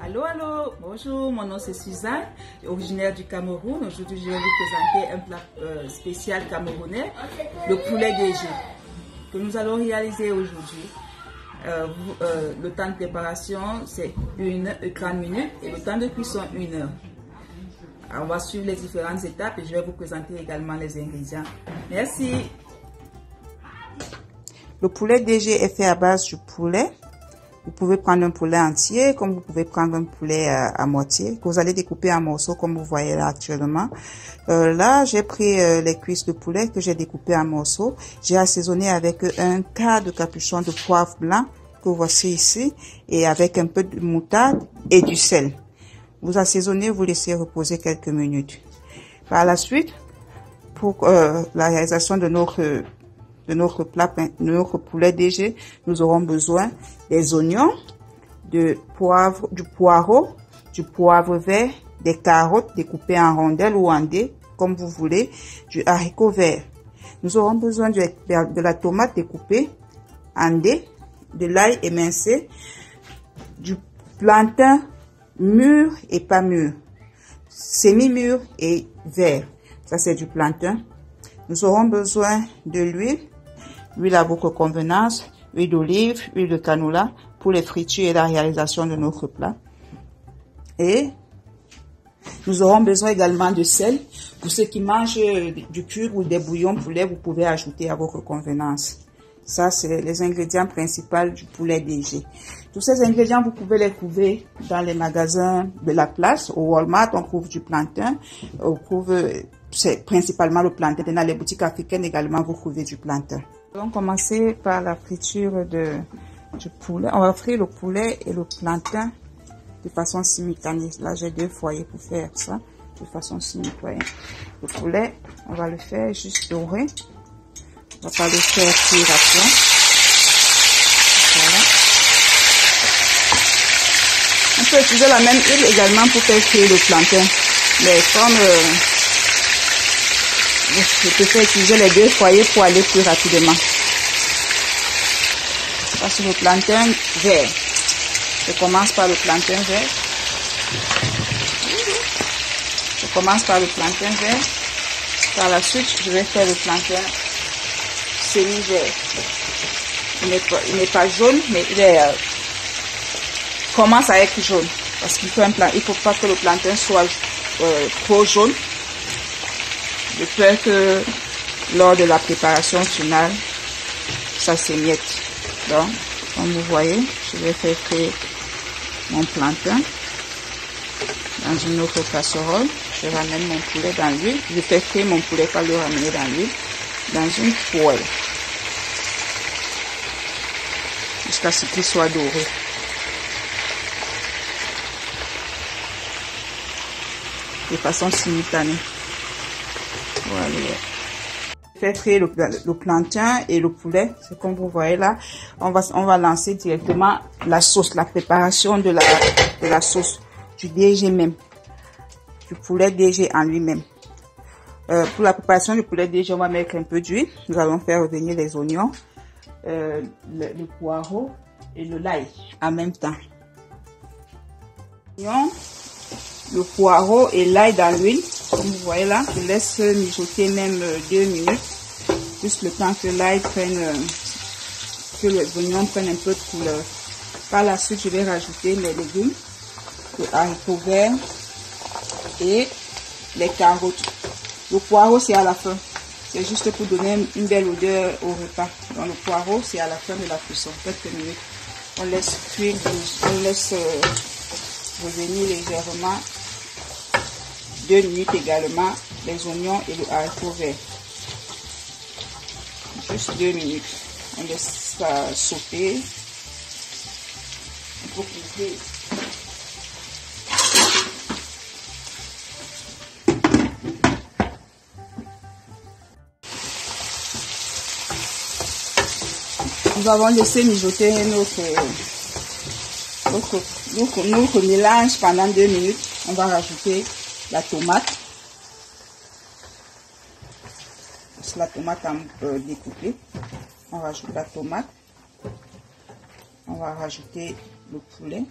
Allô, allô, bonjour, mon nom c'est Suzanne, originaire du Cameroun. Aujourd'hui, je vais vous présenter un plat spécial camerounais, le poulet DG, que nous allons réaliser aujourd'hui. Le temps de préparation, c'est 30 minutes et le temps de cuisson, 1 heure. Alors, on va suivre les différentes étapes et je vais vous présenter également les ingrédients. Merci. Le poulet DG est fait à base du poulet. Vous pouvez prendre un poulet entier, comme vous pouvez prendre un poulet à moitié, que vous allez découper en morceaux, comme vous voyez là actuellement. Là, j'ai pris les cuisses de poulet que j'ai découpées en morceaux. J'ai assaisonné avec un quart de capuchon de poivre blanc, que voici ici, et avec un peu de moutarde et du sel. Vous assaisonnez, vous laissez reposer quelques minutes. Par la suite, pour la réalisation de notre plat, de notre poulet DG, nous aurons besoin des oignons, du poireau, du poivre vert, des carottes découpées en rondelles ou en dés, comme vous voulez, du haricot vert. Nous aurons besoin de la tomate découpée en dés, de l'ail émincé, du plantain mûr et pas mûr, semi-mûr et vert. Ça, c'est du plantain. Nous aurons besoin de l'huile à votre convenance, huile d'olive, huile de canola pour les fritures et la réalisation de notre plat. Et nous aurons besoin également de sel. Pour ceux qui mangent du cube ou des bouillons poulet, vous pouvez ajouter à votre convenance. Ça, c'est les ingrédients principaux du poulet DG. Tous ces ingrédients, vous pouvez les trouver dans les magasins de la place. Au Walmart, on trouve du plantain. On trouve, c'est principalement le plantain. Dans les boutiques africaines également, vous trouvez du plantain. Nous allons commencer par la friture du poulet. On va frire le poulet et le plantain de façon simultanée. Là, j'ai 2 foyers pour faire ça de façon simultanée. Le poulet, on va le faire juste doré. On va pas le faire cuire à fond. Voilà. On peut utiliser la même huile également pour faire cuire le plantain. Mais comme je préfère utiliser les 2 foyers pour aller plus rapidement. Ça, c'est le plantain vert. Je commence par le plantain vert. Je commence par le plantain vert. Par la suite, je vais faire le plantain semi-vert. Il n'est pas jaune, mais il est, commence à être jaune. Parce qu'il faut pas que le plantain soit trop jaune. De peur que lors de la préparation finale, ça s'émiette. Donc, comme vous voyez, je vais faire cuire mon plantain dans une autre casserole. Je ramène mon poulet dans l'huile. Je fais cuire mon poulet, pas le ramener dans l'huile, dans une poêle, jusqu'à ce qu'il soit doré. De façon simultanée. Voilà. Faire frire le plantain et le poulet, c'est comme vous voyez là. On va lancer directement la sauce, la préparation de la sauce du DG même, du poulet DG en lui-même. Pour la préparation du poulet DG, on va mettre un peu d'huile. Nous allons faire revenir les oignons, le poireau et l'ail en même temps. Le poireau et l'ail dans l'huile, comme vous voyez là, je laisse mijoter même 2 minutes, juste le temps que l'ail prenne, que les oignons prennent un peu de couleur. Par la suite, je vais rajouter mes légumes, le haricot vert et les carottes. Le poireau, c'est à la fin. C'est juste pour donner une belle odeur au repas. Donc le poireau, c'est à la fin de la cuisson, quelques minutes. On laisse cuire, on laisse revenir légèrement. 2 minutes également, les oignons et le haricot vert. Juste 2 minutes. On laisse ça sauter. Pour cuire. Nous avons laissé mijoter notre mélange pendant 2 minutes. On va rajouter la tomate. C'est la tomate découpée. On rajoute la tomate. On va rajouter le poulet.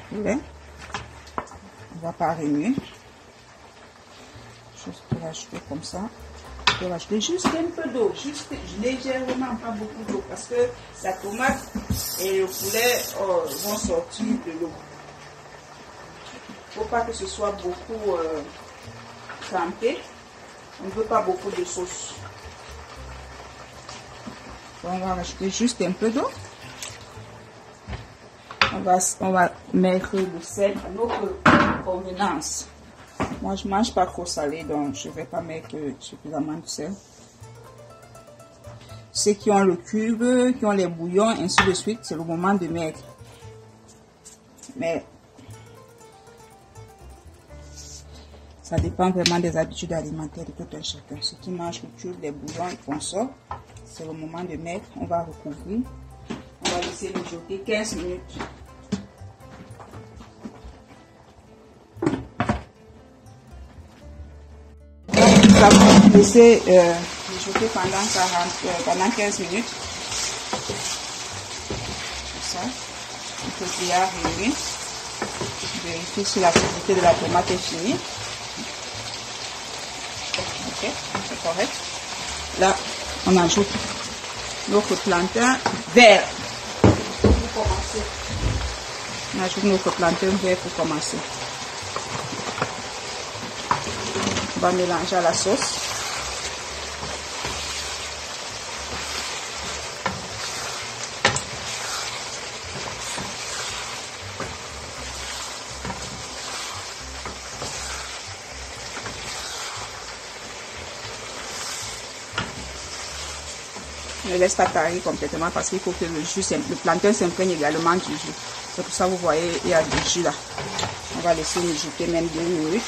poulet. On va pas remuer. Juste pour rajouter comme ça. Je vais rajouter juste un peu d'eau, juste légèrement, pas beaucoup d'eau, parce que la tomate et le poulet vont sortir de l'eau. Il ne faut pas que ce soit beaucoup trempé. On ne veut pas beaucoup de sauce. Donc, on va rajouter juste un peu d'eau. On va mettre le sel à notre convenance. Moi, je ne mange pas trop salé, donc je ne vais pas mettre suffisamment de sel. Ceux qui ont le cube, qui ont les bouillons, ainsi de suite, c'est le moment de mettre. Mais ça dépend vraiment des habitudes alimentaires de tout un chacun. Ceux qui mangent le cube, les bouillons, ils font ça. C'est le moment de mettre. On va recouvrir. On va laisser mijoter 15 minutes. On va laisser mijoter pendant 15 minutes. Comme ça. On peut bien réunir. Vérifier si la cuisson de la tomate est finie. Ok, c'est correct. Là, on ajoute notre plantain vert pour commencer. On ajoute notre plantain vert pour commencer. On va mélanger à la sauce. Ne laisse pas tarir complètement parce qu'il faut que le plantain s'imprègne également du jus. C'est pour ça que vous voyez, il y a du jus là. On va laisser mijoter même 2 minutes.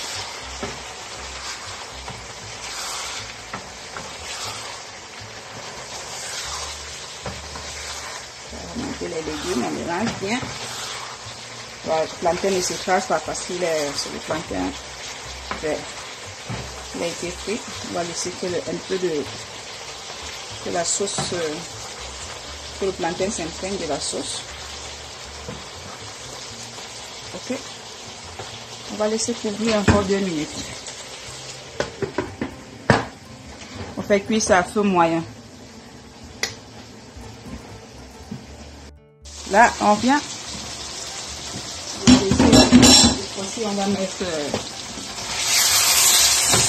On va monter les légumes, on mélange bien. Le plantain ne s'écrase pas parce que c'est le plantain vert. Il a été frit. On va laisser un peu que la sauce, que le plantain s'imprègne de la sauce. Ok. On va laisser couvrir encore 2 minutes. On fait cuire ça à feu moyen. Là, on vient. Ici, on va mettre un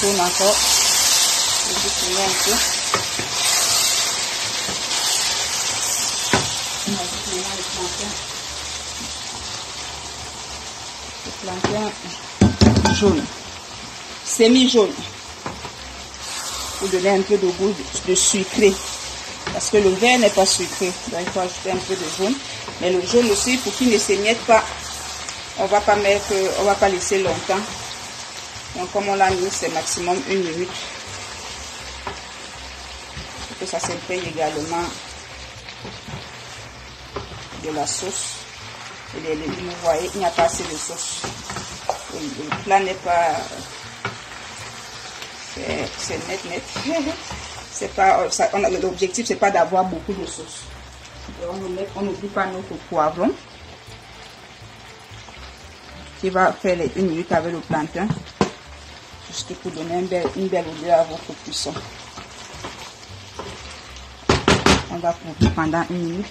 tourne encore. Je vais tourner un peu. On ajoute maintenant le plantain jaune, semi-jaune, pour donner un peu de goût de sucré, parce que le vert n'est pas sucré, donc il faut ajouter un peu de jaune, mais le jaune aussi pour qu'il ne s'émiette pas. On va pas laisser longtemps. Donc comme on l'a mis, c'est maximum 1 minute pour que ça s'imprègne également de la sauce. Et les légumes, vous voyez, il n'y a pas assez de sauce. Le plat n'est pas... C'est net. C'est pas... L'objectif, c'est pas d'avoir beaucoup de sauce. On n'oublie pas notre poivron qui va faire les 1 minute avec le plantain. Juste pour donner une belle odeur à votre cuisson. On va couvrir pendant 1 minute.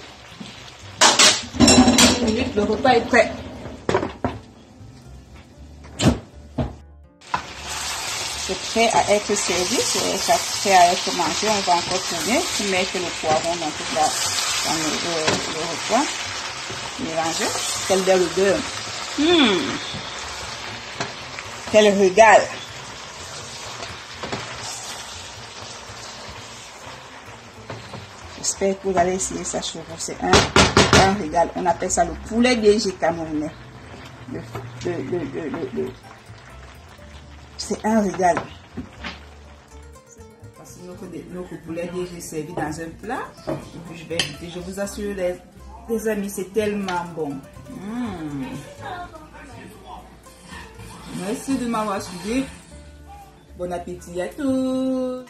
Le repas est prêt. C'est prêt à être servi, c'est prêt à être mangé. On va encore tourner pour mettre le poivron dans le repas. Mélanger. Quelle belle odeur. Quel régal. J'espère que vous allez essayer ça chez vous. C'est un régal. On appelle ça le poulet DG camerounais. C'est un régal. Parce que notre poulet DG est servi dans un plat. Et puis je vais goûter. Je vous assure, les amis, c'est tellement bon. Merci de m'avoir suivi. Bon appétit à tous.